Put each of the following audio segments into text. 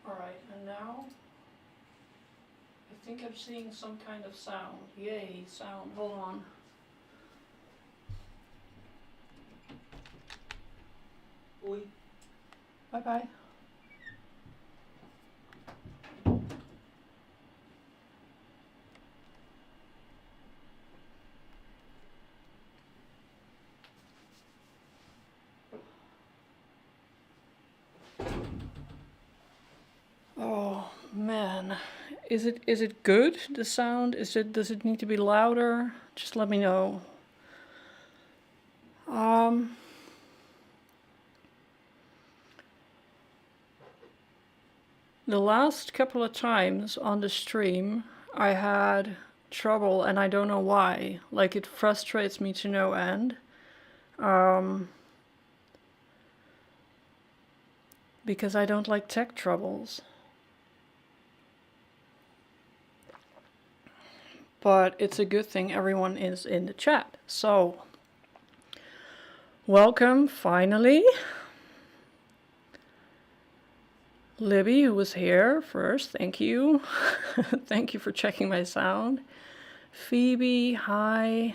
Alright, and now I think I'm seeing some kind of sound. Yay, sound. Hold on. Oi. Bye bye. Oh man, is it good, the sound? Does it need to be louder? Just let me know. The last couple of times on the stream I had trouble, and I don't know why. Like, it frustrates me to no end. Because I don't like tech troubles. But it's a good thing everyone is in the chat. So, welcome finally. Libby, who was here first, thank you. Thank you for checking my sound. Phoebe, hi.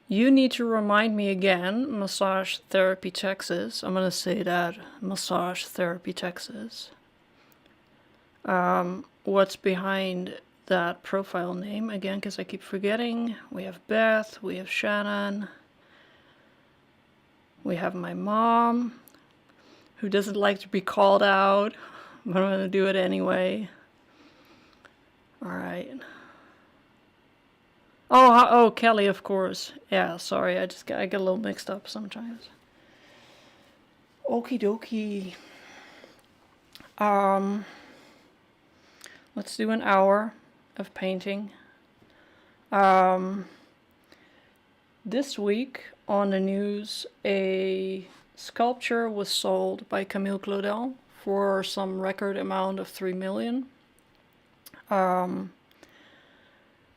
You need to remind me again, Massage Therapy Texas. I'm gonna say that, Massage Therapy Texas. What's behind that profile name again, because I keep forgetting. We have Beth, we have Shannon. We have my mom, who doesn't like to be called out, but I'm gonna do it anyway. Alright. Oh, Kelly, of course. Yeah, sorry, I get a little mixed up sometimes. Okie dokie. Let's do an hour of painting. This week on the news, a sculpture was sold by Camille Claudel for some record amount of 3 million.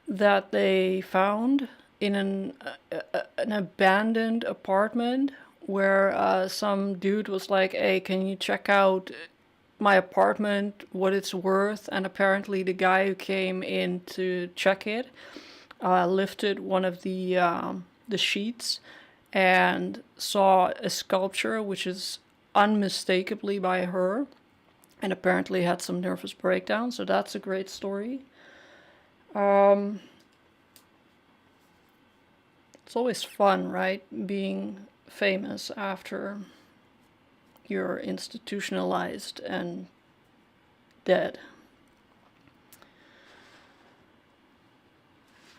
That they found in an abandoned apartment where some dude was like, hey, can you check out my apartment, what it's worth? And apparently the guy who came in to check it lifted one of the sheets and saw a sculpture which is unmistakably by her, and apparently had some nervous breakdown. So that's a great story. It's always fun, right? Being famous after you're institutionalized and dead.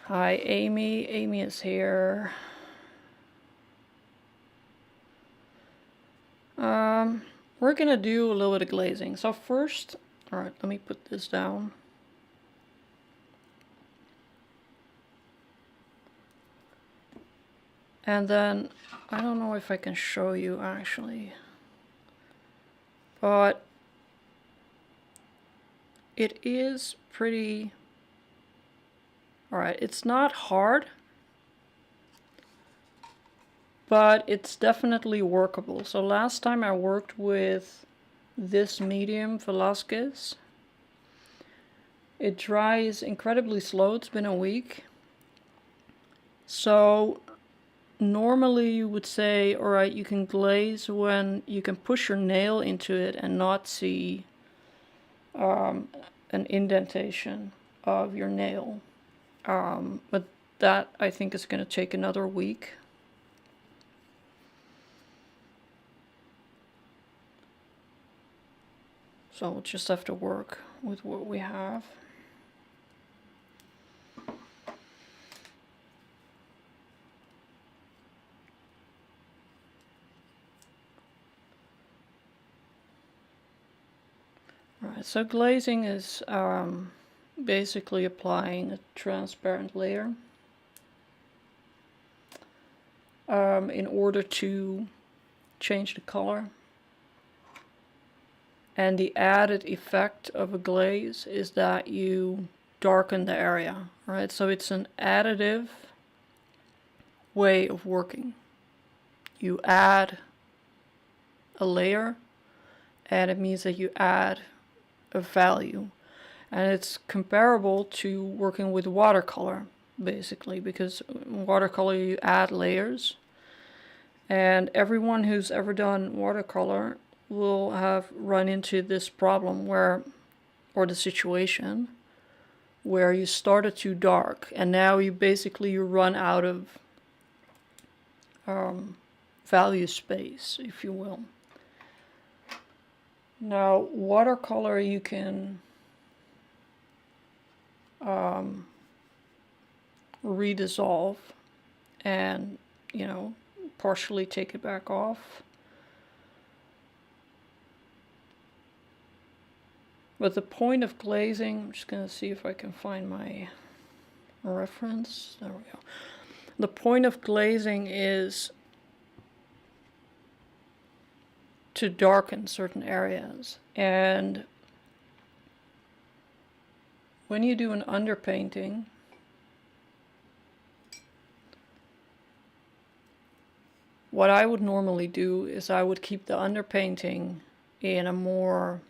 Hi, Amy. Amy is here. We're gonna do a little bit of glazing. So first, all right, let me put this down. And then, I don't know if I can show you actually, but it is pretty, all right, it's not hard, but it's definitely workable. So last time I worked with this medium, Velasquez, it dries incredibly slow. It's been a week. So normally you would say, all right, you can glaze when you can push your nail into it and not see an indentation of your nail. But that I think is going to take another week. So we'll just have to work with what we have. Alright, so glazing is basically applying a transparent layer in order to change the color. And the added effect of a glaze is that you darken the area, right? So it's an additive way of working. You add a layer, and it means that you add a value. And it's comparable to working with watercolor, basically, because in watercolor you add layers. And everyone who's ever done watercolor will have run into this problem where, or the situation, where you started too dark and now you basically run out of value space, if you will. Now, watercolor you can redissolve and, partially take it back off. But the point of glazing, I'm just going to see if I can find my reference. There we go. The point of glazing is to darken certain areas. And when you do an underpainting, what I would normally do is I would keep the underpainting in a more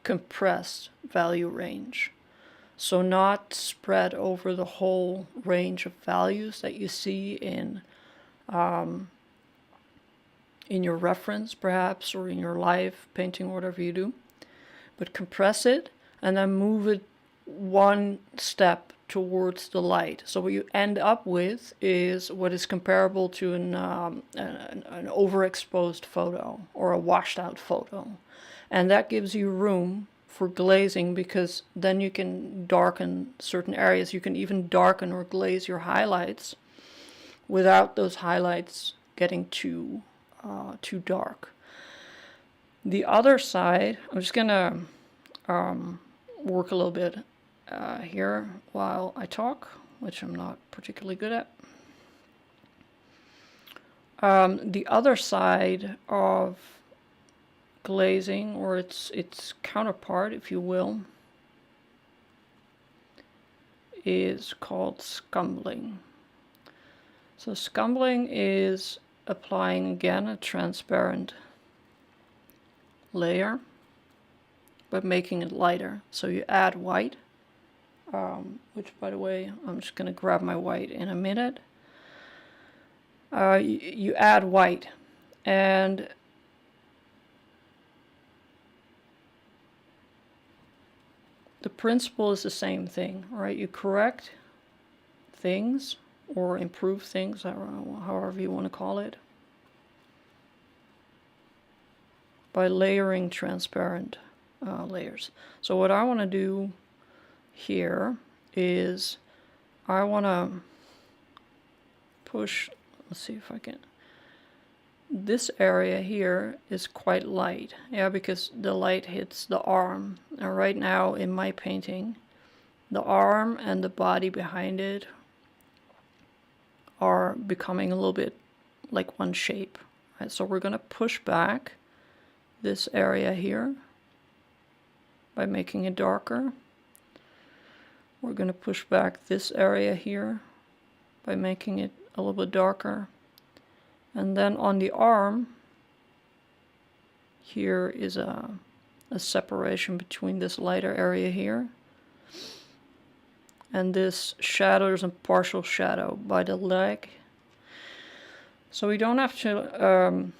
compressed value range. So not spread over the whole range of values that you see in your reference, perhaps, or in your live painting, whatever you do. But compress it and then move it one step towards the light. So what you end up with is what is comparable to an overexposed photo or a washed out photo. And that gives you room for glazing, because then you can darken certain areas. You can even darken or glaze your highlights without those highlights getting too dark. The other side, I'm just gonna work a little bit here while I talk, which I'm not particularly good at. The other side of glazing, or its counterpart, if you will, is called scumbling. So scumbling is applying again a transparent layer, but making it lighter. So you add white, which, by the way, I'm just going to grab my white in a minute. You add white, and the principle is the same thing, right? You correct things or improve things, however you want to call it, by layering transparent layers. So what I want to do here is I want to push, let's see if I can, this area here is quite light, because the light hits the arm. And right now in my painting, the arm and the body behind it are becoming a little bit like one shape. Right? So we're going to push back this area here by making it darker. We're going to push back this area here by making it a little bit darker. And then on the arm, here is a separation between this lighter area here and this shadow. There's a partial shadow by the leg. So we don't have to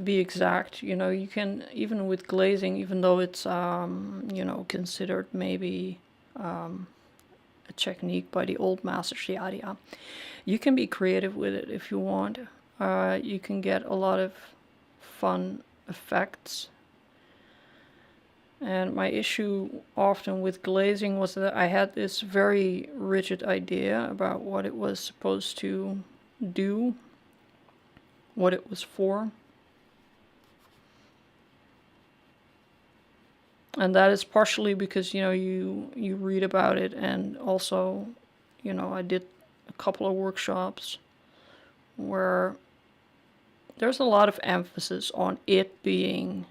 be exact. You can, even with glazing, even though it's considered maybe a technique by the old masters, yada, you can be creative with it if you want. You can get a lot of fun effects. And my issue often with glazing was that I had this very rigid idea about what it was supposed to do, what it was for. And that is partially because, you read about it, and also, I did a couple of workshops where there's a lot of emphasis on it being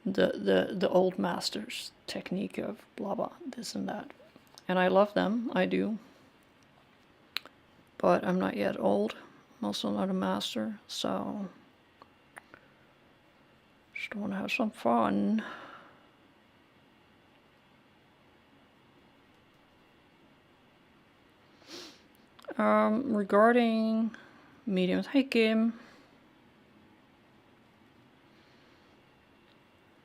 the old masters technique of blah blah, this and that. And I love them, I do. But I'm not yet old. I'm also not a master, so just want to have some fun. Regarding mediums, hey Kim.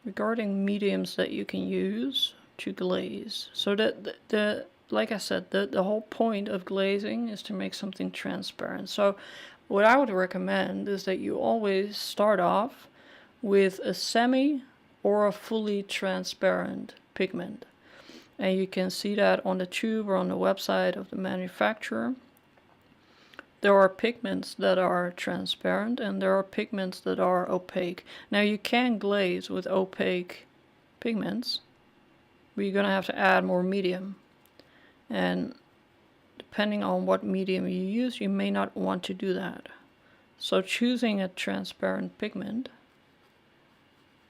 Regarding mediums that you can use to glaze, so that the like I said, the whole point of glazing is to make something transparent. So what I would recommend is that you always start off with a semi or a fully transparent pigment. And you can see that on the tube or on the website of the manufacturer. There are pigments that are transparent and there are pigments that are opaque. Now you can glaze with opaque pigments, but you're going to have to add more medium. And depending on what medium you use, you may not want to do that. So choosing a transparent pigment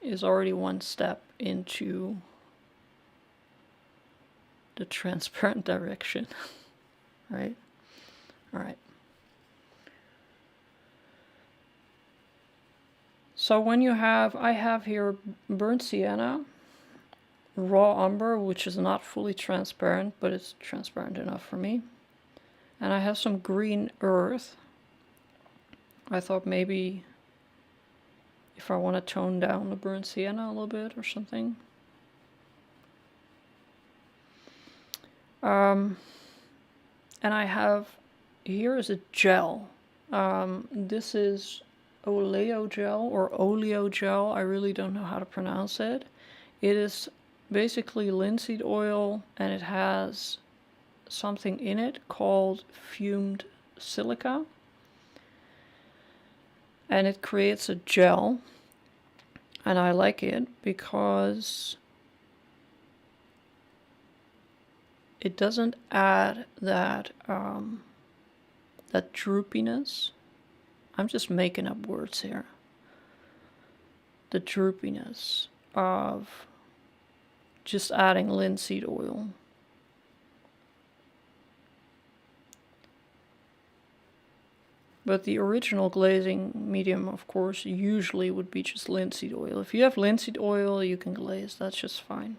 is already one step into the transparent direction, right? All right. So when you have, I have here burnt sienna, raw umber, which is not fully transparent, but it's transparent enough for me. And I have some green earth. I thought maybe if I want to tone down the burnt sienna a little bit or something. And I have, here is a gel. This is oleogel or oleogel. I really don't know how to pronounce it. It is basically linseed oil and it has something in it called fumed silica. And it creates a gel. And I like it because it doesn't add that that droopiness. I'm just making up words here. The droopiness of just adding linseed oil. But the original glazing medium, of course, usually would be just linseed oil. If you have linseed oil, you can glaze. That's just fine.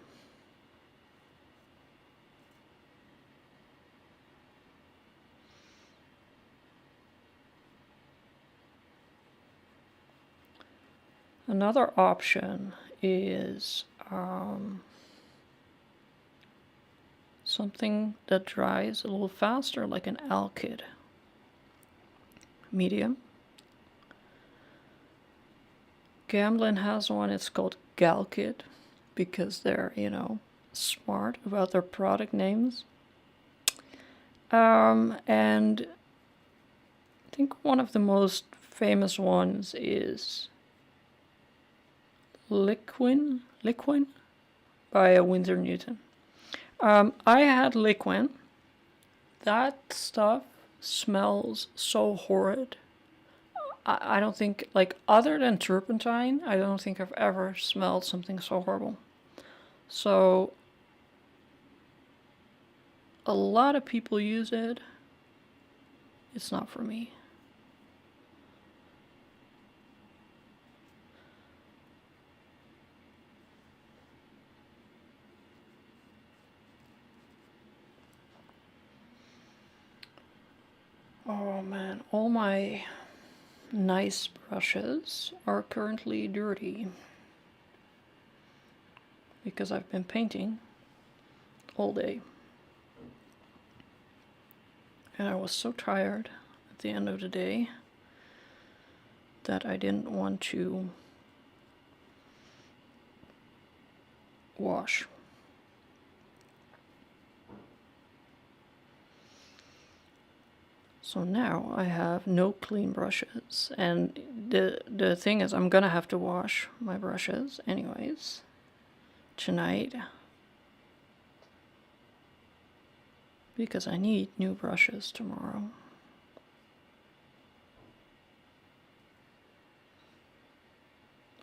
Another option is something that dries a little faster, like an alkyd medium. Gamblin has one, it's called Galkyd, because they're, you know, smart about their product names. And I think one of the most famous ones is Liquin by Winsor Newton. I had Liquin. That stuff smells so horrid. I don't think, like, other than turpentine, I don't think I've ever smelled something so horrible. So a lot of people use it. It's not for me. Oh man, all my nice brushes are currently dirty because I've been painting all day. And I was so tired at the end of the day that I didn't want to wash. So now I have no clean brushes, and the thing is, I'm gonna have to wash my brushes anyways tonight because I need new brushes tomorrow.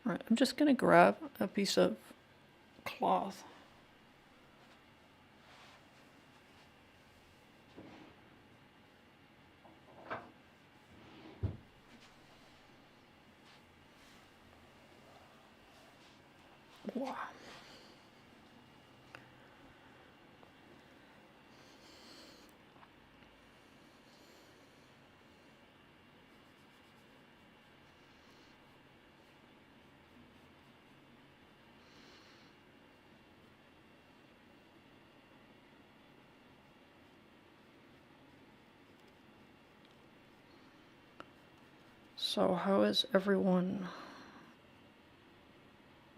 Alright, I'm just gonna grab a piece of cloth Wow. So how is everyone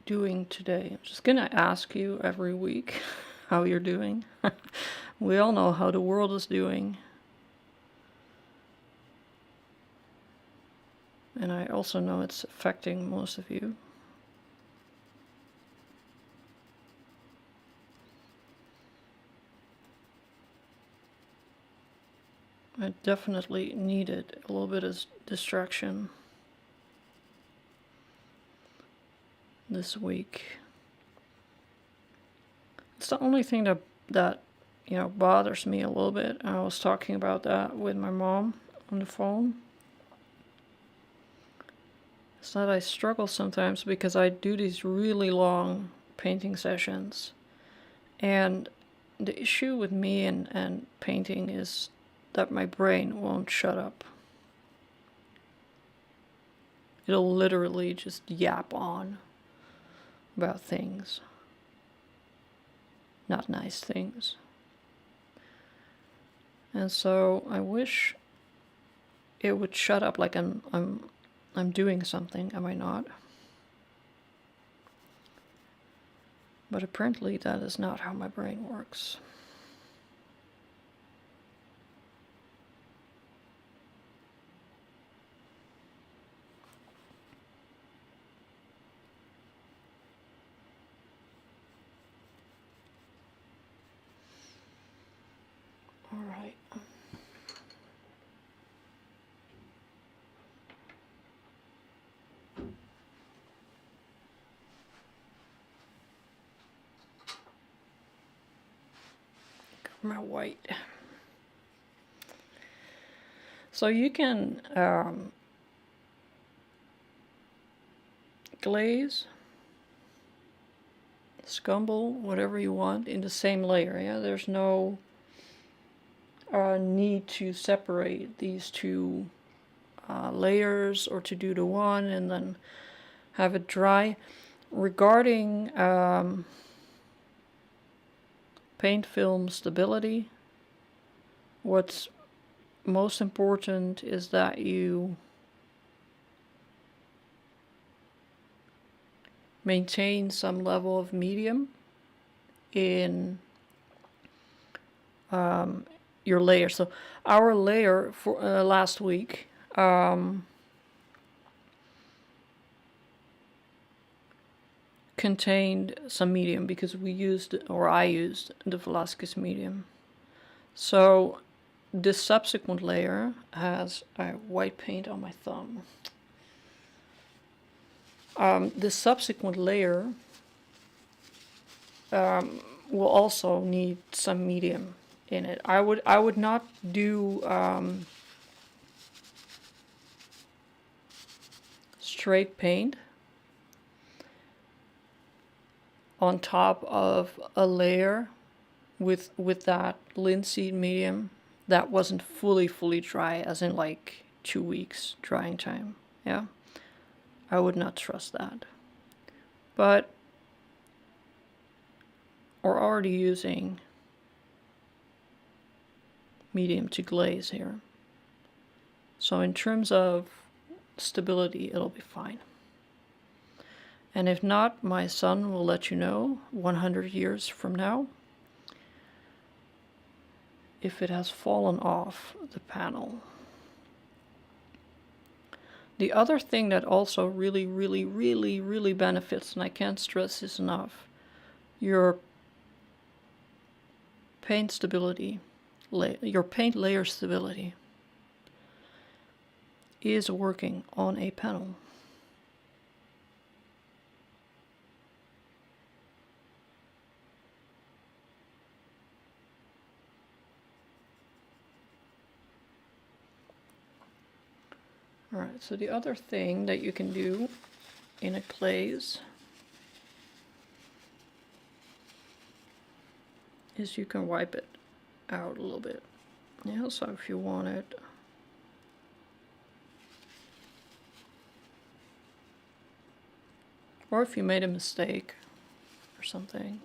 doing today? I'm just gonna ask you every week how you're doing. We all know how the world is doing. And I also know it's affecting most of you. I definitely needed a little bit of distraction this week. It's the only thing that bothers me a little bit. I was talking about that with my mom on the phone. It's that I struggle sometimes because I do these really long painting sessions. And the issue with me and painting is that my brain won't shut up. It'll literally just yap on about things. Not nice things. And so I wish it would shut up, like I'm doing something, am I not? But apparently that is not how my brain works. All right. My white. So you can glaze, scumble, whatever you want in the same layer. Yeah, there's no need to separate these two layers or to do the one and then have it dry. Regarding paint film stability, what's most important is that you maintain some level of medium in your layer. So our layer for last week contained some medium because we used, or I used, the Velasquez medium. So this subsequent layer has white paint on my thumb. This subsequent layer will also need some medium in it. I would not do straight paint on top of a layer with that linseed medium that wasn't fully dry, as in like 2 weeks drying time. Yeah, I would not trust that. But we're already using medium to glaze here, so in terms of stability it'll be fine. And if not, my son will let you know 100 years from now if it has fallen off the panel. The other thing that also really benefits, and I can't stress this enough, your paint stability, your paint layer stability is working on a panel. Alright, so the other thing that you can do in a glaze is you can wipe it out a little bit. Yeah, so if you want it, or if you made a mistake or something.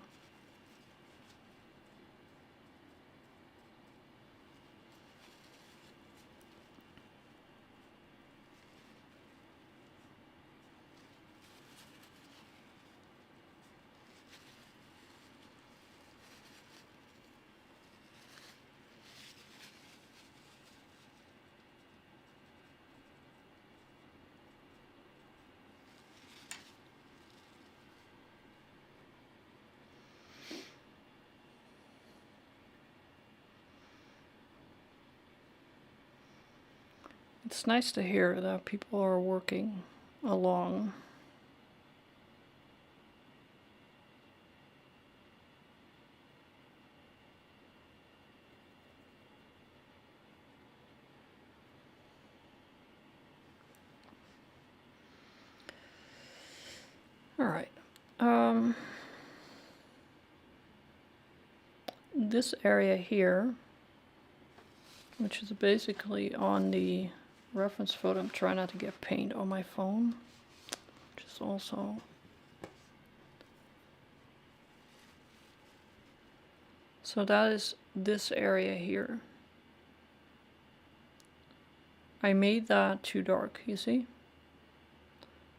It's nice to hear that people are working along. All right. This area here, which is basically on the reference photo, I'm trying not to get paint on my phone, which is also so that is this area here. I made that too dark, you see?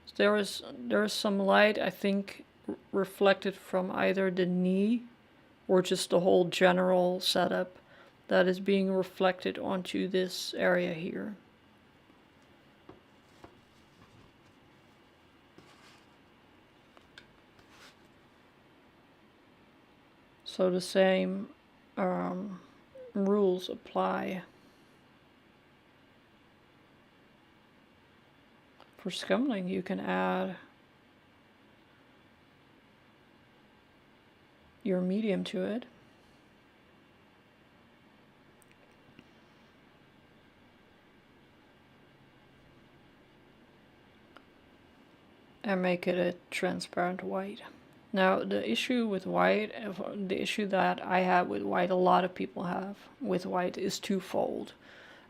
So there is some light, I think, reflected from either the knee or just the whole general setup that is being reflected onto this area here. So the same rules apply. For scumbling, you can add your medium to it. And make it a transparent white. Now, the issue with white, the issue that I have with white, a lot of people have with white, is twofold.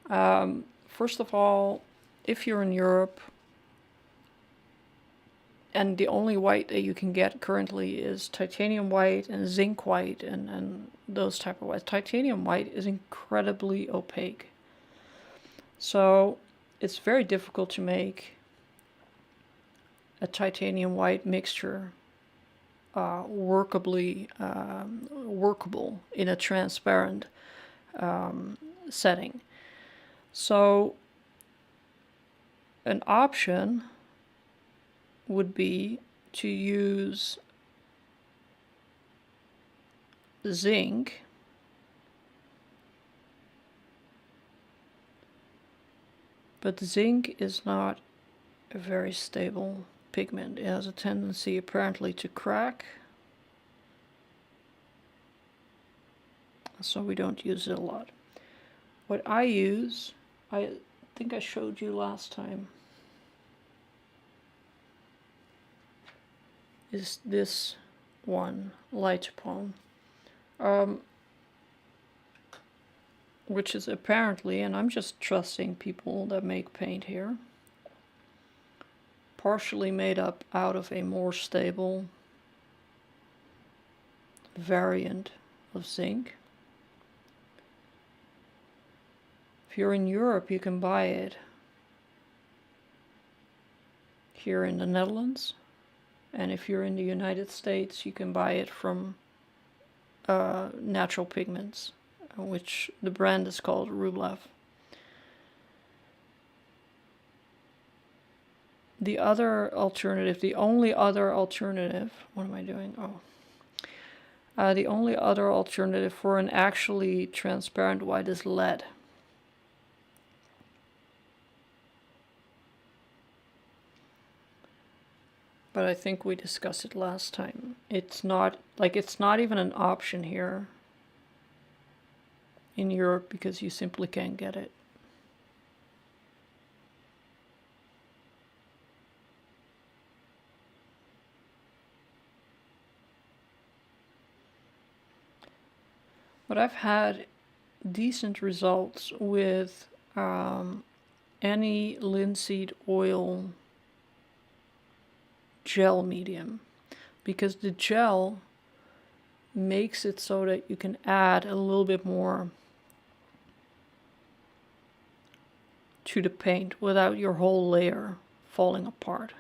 First of all, if you're in Europe, and the only white that you can get currently is titanium white and zinc white and those type of whites. Titanium white is incredibly opaque. So it's very difficult to make a titanium white mixture workable in a transparent setting. So an option would be to use zinc but zinc is not a very stable pigment. It has a tendency apparently to crack, so we don't use it a lot. What I use, I think I showed you last time, is this one, Lightpone, which is apparently, and I'm just trusting people that make paint here, partially made up out of a more stable variant of zinc. If you're in Europe, you can buy it here in the Netherlands, and if you're in the United States, you can buy it from Natural Pigments, which the brand is called Rublev. The other alternative, the only other alternative, what am I doing? The only other alternative for an actually transparent white is lead. But I think we discussed it last time. It's not even an option here in Europe because you simply can't get it. But I've had decent results with any linseed oil gel medium, because the gel makes it so that you can add a little bit more to the paint without your whole layer falling apart.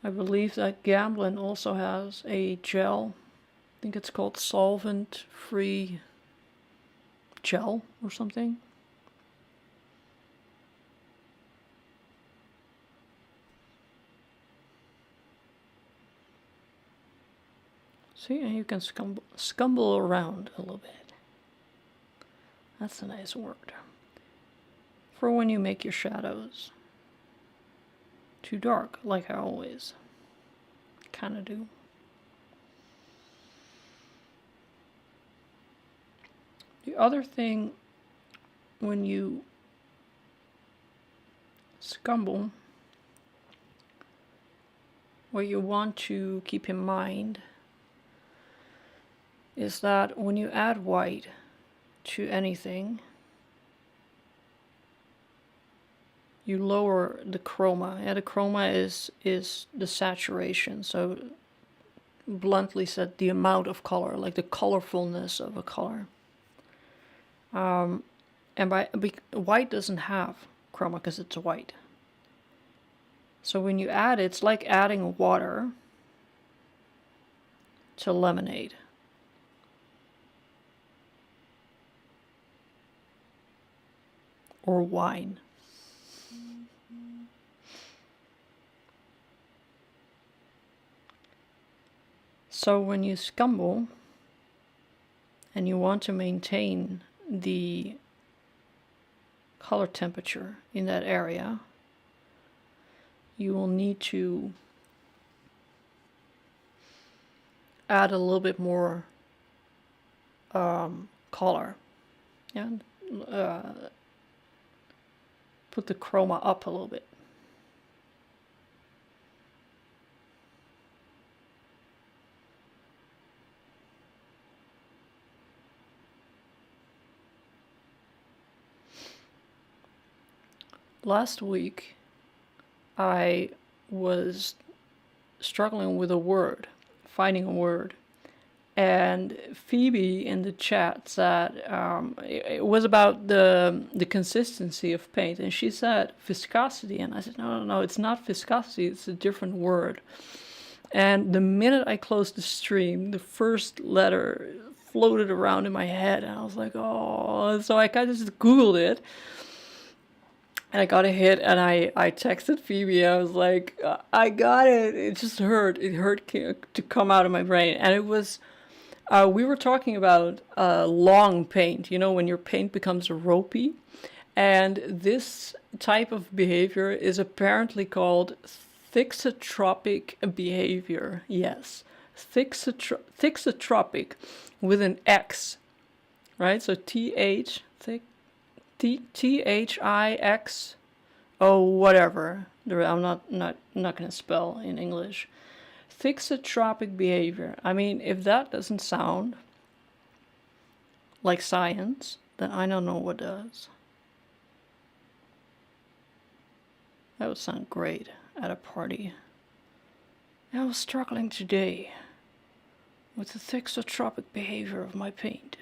I believe that Gamblin also has a gel. I think it's called solvent-free gel or something. See, and you can scumble around a little bit. That's a nice word. For when you make your shadows too dark, like I always kind of do. The other thing, when you scumble, what you want to keep in mind is that when you add white to anything, you lower the chroma. Yeah, the chroma is the saturation. So bluntly said, the amount of color, like the colorfulness of a color. And white doesn't have chroma because it's white. So when you add it, it's like adding water to lemonade. Or wine. So when you scumble and you want to maintain the color temperature in that area, you will need to add a little bit more color. Yeah, put the chroma up a little bit. Last week, I was struggling with a word, finding a word. And Phoebe in the chat said it was about the consistency of paint. And she said viscosity. And I said, no, it's not viscosity. It's a different word. And the minute I closed the stream, the first letter floated around in my head. And I was like, oh. So I kind of just Googled it. And I got a hit, and I texted Phoebe. I was like, I got it. It just hurt. It hurt to come out of my brain. And it was, we were talking about long paint, you know, when your paint becomes ropey. And this type of behavior is apparently called thixotropic behavior. Yes, thixotropic with an X, right? So TH, THIX, oh, whatever. I'm not going to spell in English. Thixotropic behavior. I mean, if that doesn't sound like science, then I don't know what does. That would sound great at a party. I was struggling today with the thixotropic behavior of my paint.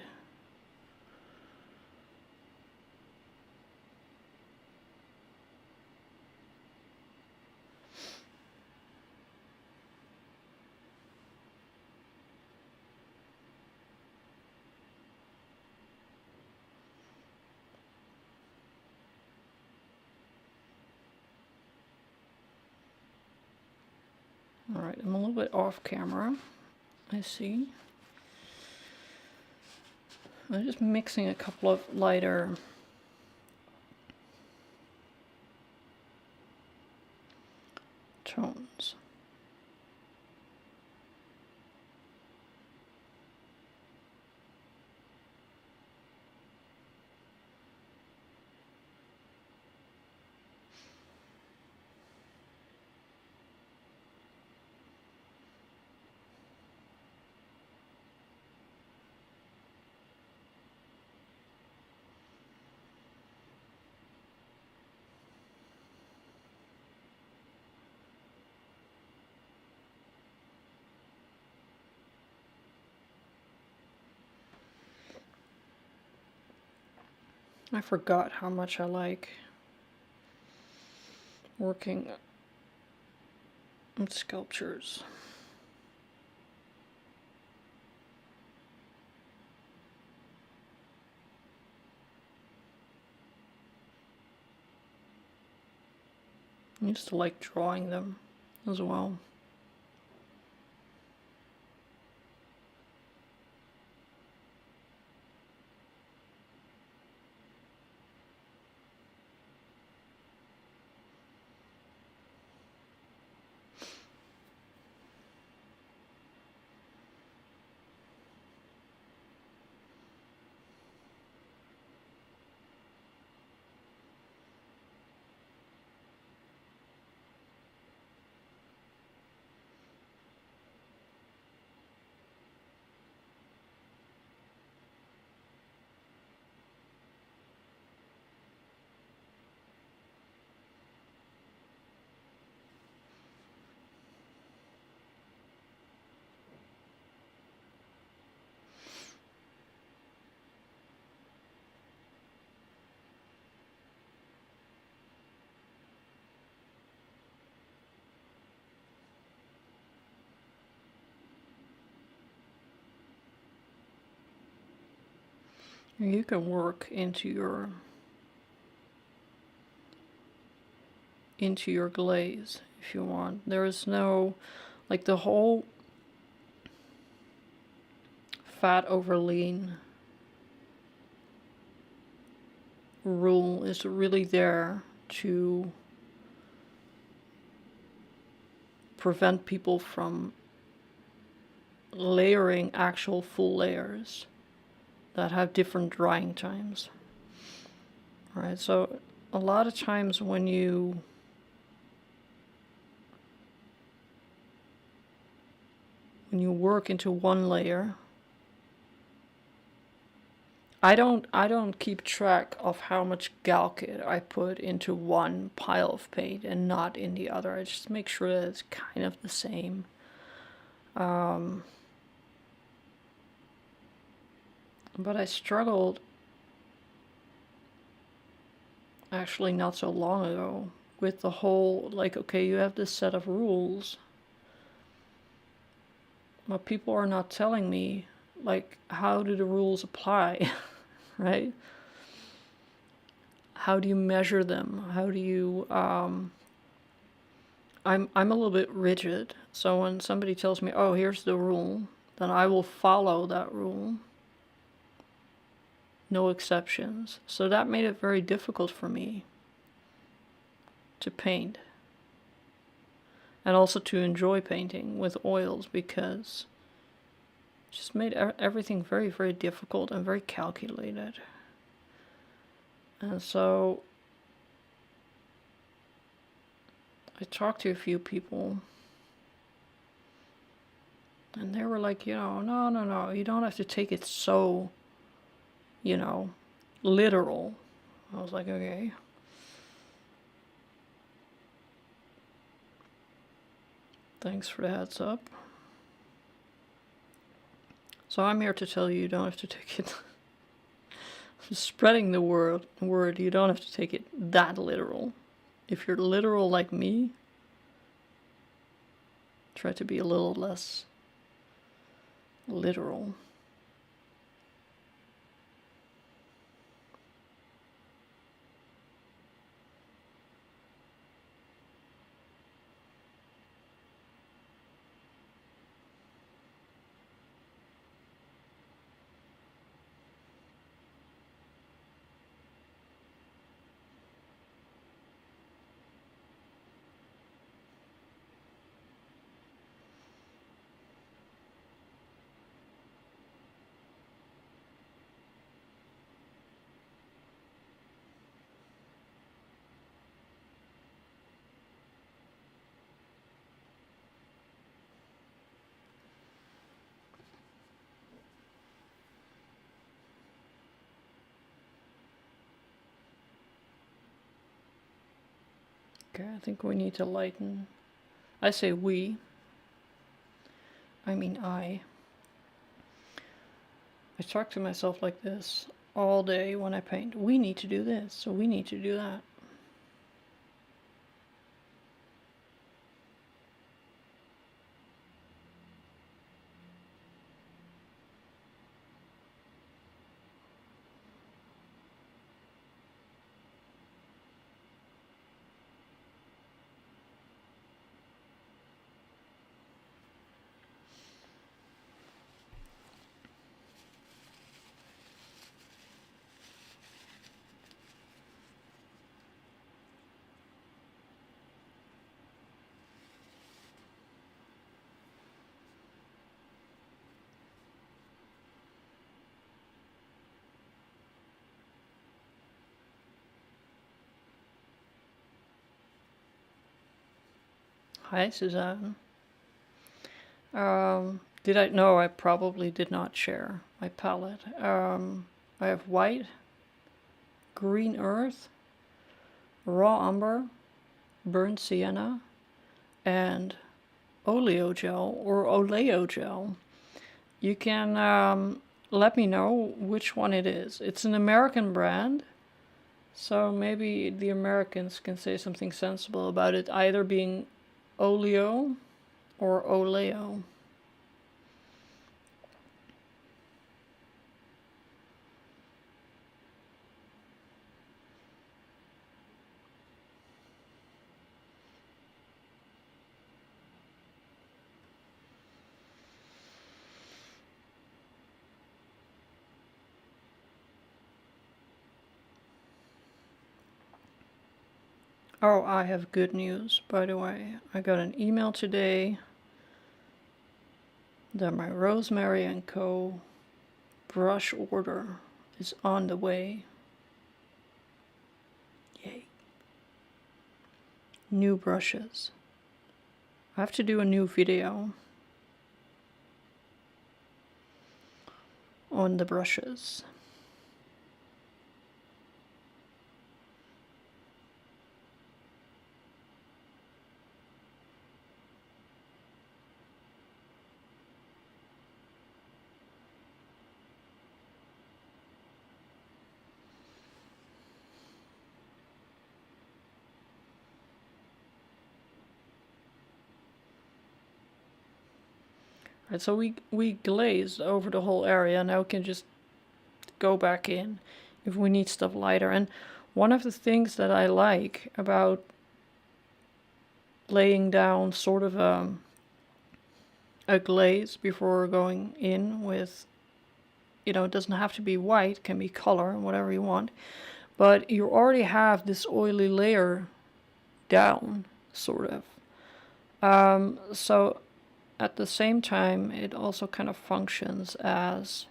All right, I'm a little bit off camera, I see. I'm just mixing a couple of lighter tones. I forgot how much I like working with sculptures. I used to like drawing them as well. You can work into your glaze if you want. There is no, like, the whole fat over lean rule is really there to prevent people from layering actual full layers that have different drying times. All right, so a lot of times when you work into one layer, I don't keep track of how much Galkit I put into one pile of paint and not in the other. I just make sure that it's kind of the same. But I struggled actually not so long ago with the whole, like, okay, you have this set of rules, but people are not telling me, like, how do the rules apply, right? How do you measure them? How do you, I'm a little bit rigid, so when somebody tells me, oh, here's the rule, then I will follow that rule. No exceptions. So that made it very difficult for me to paint. And also to enjoy painting with oils, because it just made everything very, very difficult and very calculated. And so I talked to a few people, and they were like, no, you don't have to take it so, literal. I was like, okay. Thanks for the heads up. So I'm here to tell you don't have to take it. Spreading the word, you don't have to take it that literal. If you're literal like me, try to be a little less literal. Okay, I think we need to lighten. I say we. I mean I. I talk to myself like this all day when I paint. We need to do this, so we need to do that. Hi, Suzanne. Did I? No, I probably did not share my palette. I have white, green earth, raw umber, burnt sienna, and oleogel or oleogel. You can let me know which one it is. It's an American brand, so maybe the Americans can say something sensible about it, either being oleo or oleo. Oh, I have good news, by the way. I got an email today that my Rosemary & Co. brush order is on the way. Yay. New brushes. I have to do a new video on the brushes. Right, so we glazed over the whole area. Now we can just go back in if we need stuff lighter. And one of the things that I like about laying down sort of a glaze before going in with, it doesn't have to be white, it can be color, whatever you want. But you already have this oily layer down, sort of. So at the same time, it also kind of functions as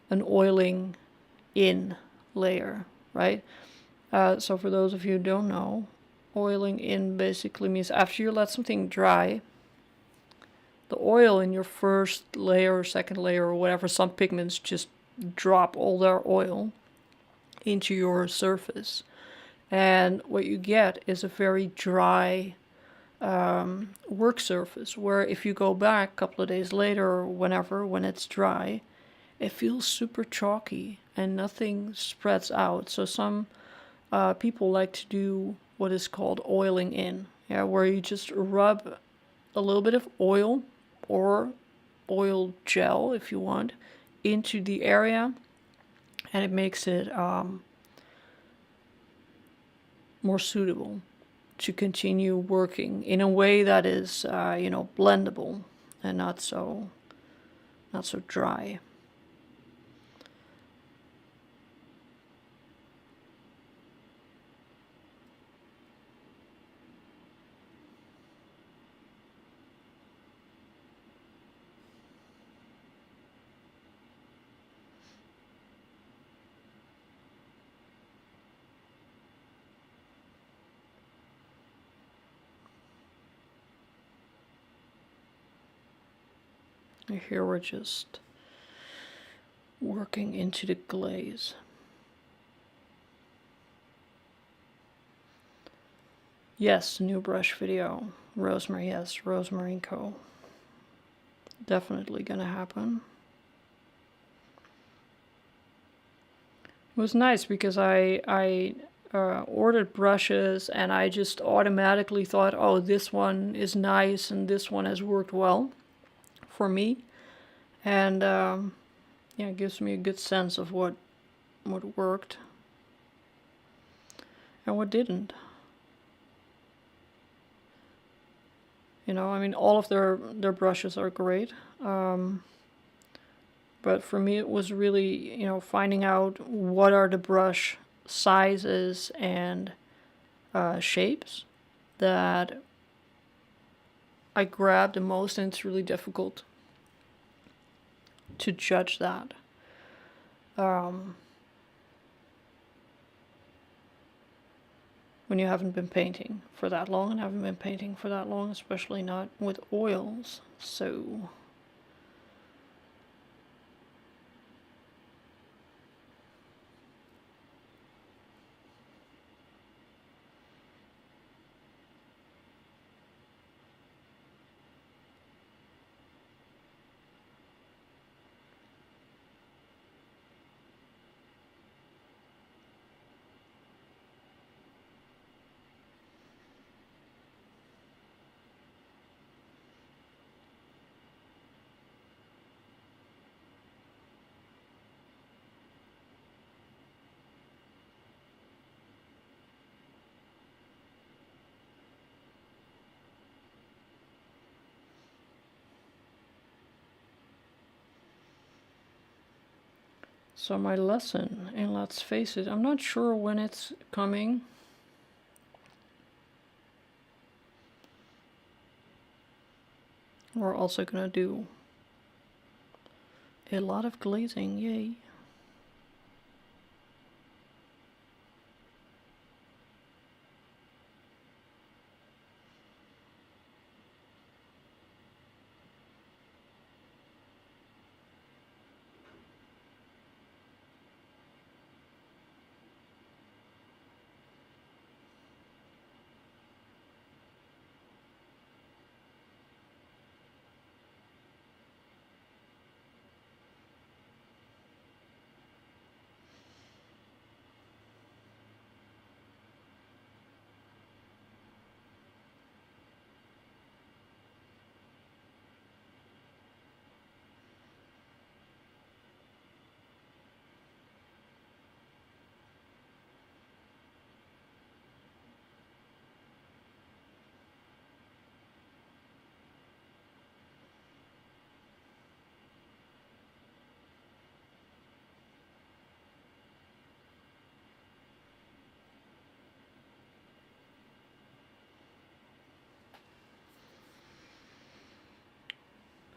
an oiling in layer, right? So for those of you who don't know, oiling in basically means after you let something dry, the oil in your first layer or second layer or whatever, some pigments just drop all their oil into your surface. And what you get is a very dry work surface, where if you go back a couple of days later or whenever, when it's dry, it feels super chalky and nothing spreads out. So some people like to do what is called oiling in, where you just rub a little bit of oil or oil gel, if you want, into the area, and it makes it more suitable to continue working in a way that is, blendable and not so dry. Here we're just working into the glaze. Yes, new brush video. Rosemary, yes, Rosemary & Co. Definitely gonna happen. It was nice because I ordered brushes and I just automatically thought, oh, this one is nice and this one has worked well for me. And yeah, it gives me a good sense of what worked and what didn't. You know, I mean, all of their brushes are great. But for me, it was really, you know, finding out what are the brush sizes and shapes that I grab the most, and it's really difficult to judge that. When you haven't been painting for that long and haven't been painting for that long, especially not with oils. So So my lesson, and let's face it, I'm not sure when it's coming. We're also gonna do a lot of glazing, yay.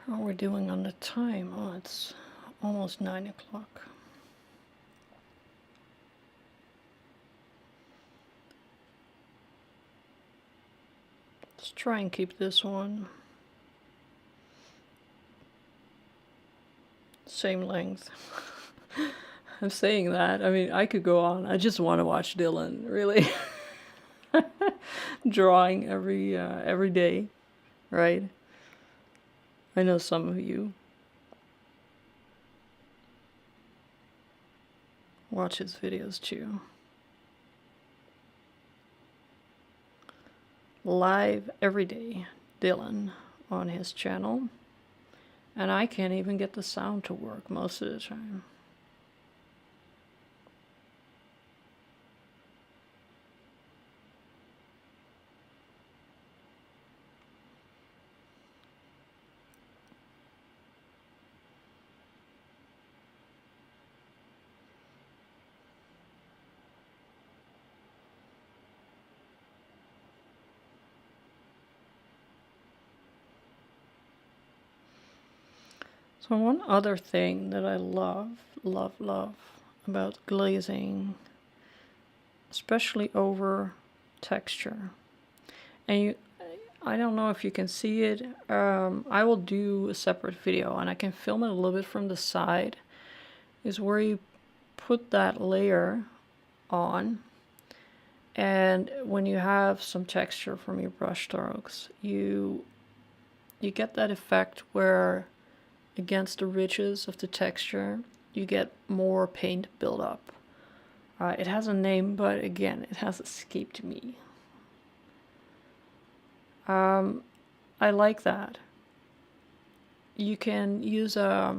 How are we doing on the time? Oh, it's almost 9 o'clock. Let's try and keep this one same length. I'm saying that. I mean, I could go on. I just want to watch Dylan, really. Drawing every day, right? I know some of you watch his videos too. Live every day, Dylan on his channel. And I can't even get the sound to work most of the time. So one other thing that I love about glazing, especially over texture, and I don't know if you can see it. I will do a separate video and I can film it a little bit from the side, is where you put that layer on, and when you have some texture from your brush strokes, you get that effect where against the ridges of the texture you get more paint buildup. It has a name, but again, it has escaped me. I like that. You can use a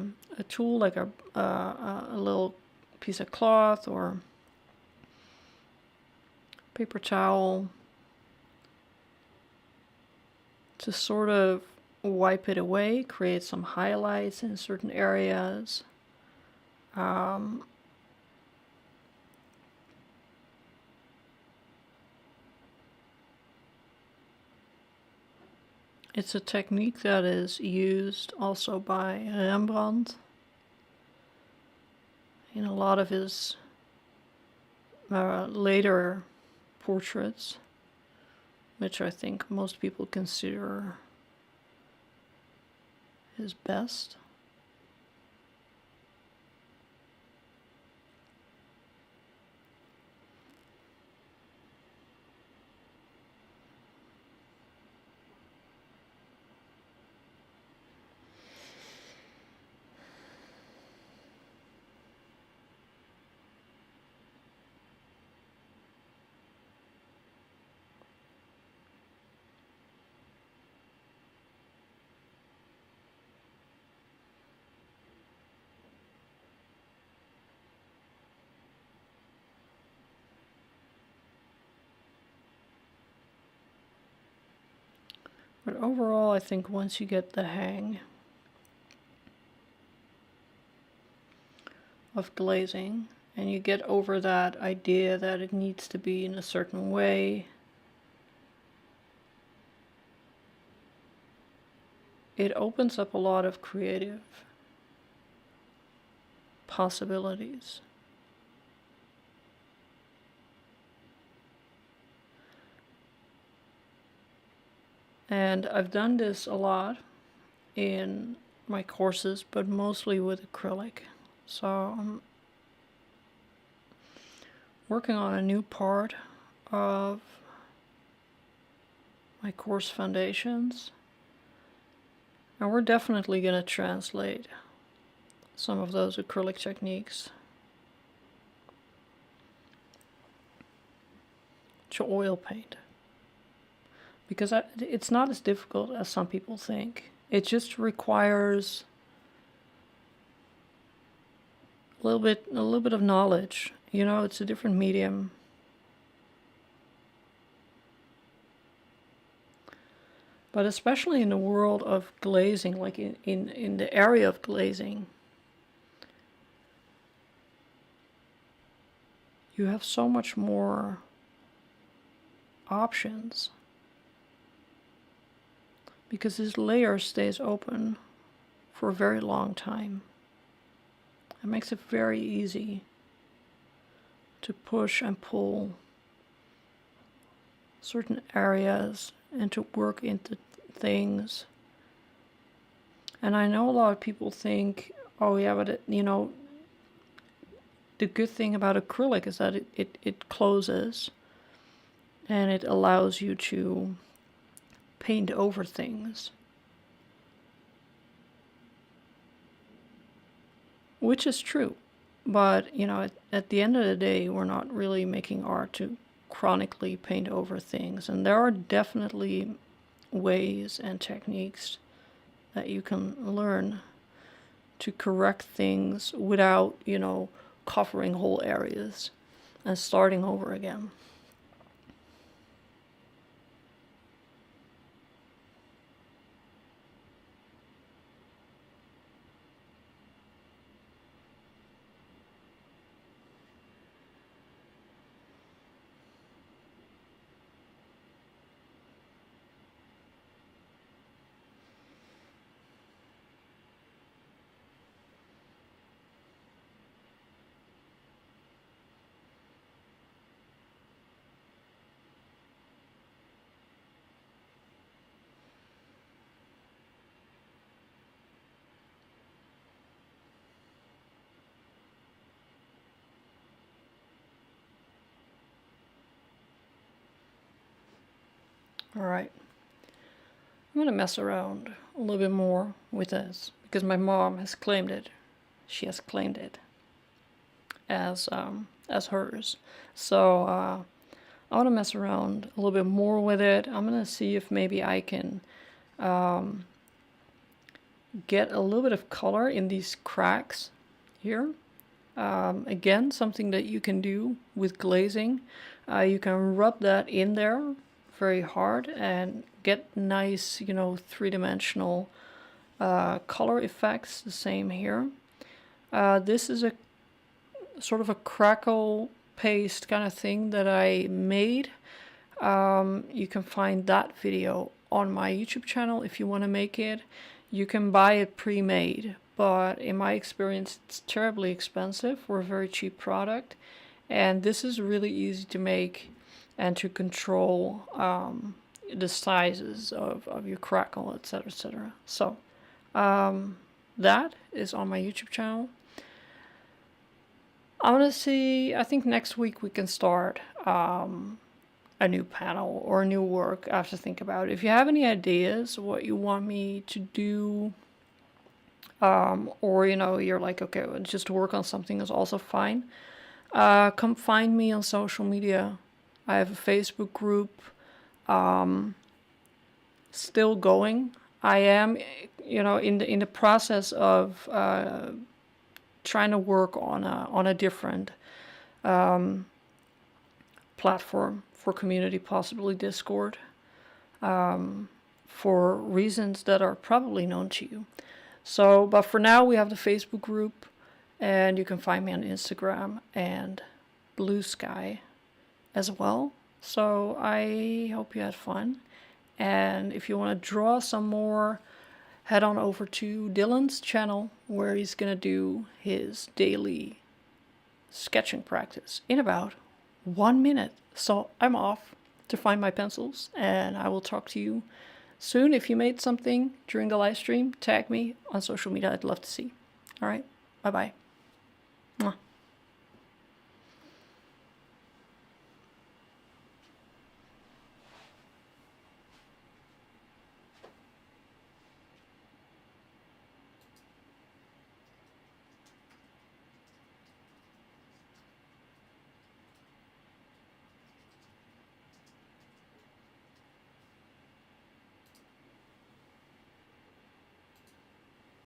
tool like a little piece of cloth or paper towel to sort of wipe it away, create some highlights in certain areas. It's a technique that is used also by Rembrandt in a lot of his later portraits, which I think most people consider his best. But overall, I think once you get the hang of glazing and you get over that idea that it needs to be in a certain way, it opens up a lot of creative possibilities. And I've done this a lot in my courses, but mostly with acrylic. So I'm working on a new part of my course foundations, and we're definitely going to translate some of those acrylic techniques to oil paint. Because it's not as difficult as some people think. It just requires a little bit of knowledge. You know, it's a different medium. But especially in the world of glazing, like in the area of glazing, you have so much more options. Because this layer stays open for a very long time. It makes it very easy to push and pull certain areas and to work into things. And I know a lot of people think, oh yeah, but the good thing about acrylic is that it closes and it allows you to paint over things. Which is true. But, at the end of the day, we're not really making art to chronically paint over things. And there are definitely ways and techniques that you can learn to correct things without, covering whole areas and starting over again. Alright. I'm gonna mess around a little bit more with this because my mom has claimed it. She has claimed it as as hers. So I want to mess around a little bit more with it. I'm going to see if maybe I can get a little bit of color in these cracks here. Again, something that you can do with glazing. You can rub that in there very hard and get nice, you know, three-dimensional color effects. The same here. This is a sort of a crackle paste kind of thing that I made. You can find that video on my YouTube channel if you want to make it. You can buy it pre-made, but in my experience it's terribly expensive for a very cheap product, and this is really easy to make and to control the sizes of your crackle, etc, etc. So that is on my YouTube channel. I want to see, I think next week we can start a new panel or a new work. I have to think about it. If you have any ideas what you want me to do, or you know, you're like, okay, well, just work on something is also fine. Come find me on social media. I have a Facebook group, still going. I am, you know, in the process of trying to work on a different platform for community, possibly Discord, for reasons that are probably known to you. So, but for now we have the Facebook group, and you can find me on Instagram and Blue Sky as well. So I hope you had fun, and if you want to draw some more, head on over to Dylan's channel, where he's gonna do his daily sketching practice in about 1 minute. So I'm off to find my pencils, and I will talk to you soon. If you made something during the live stream, tag me on social media. I'd love to see. All right, bye bye.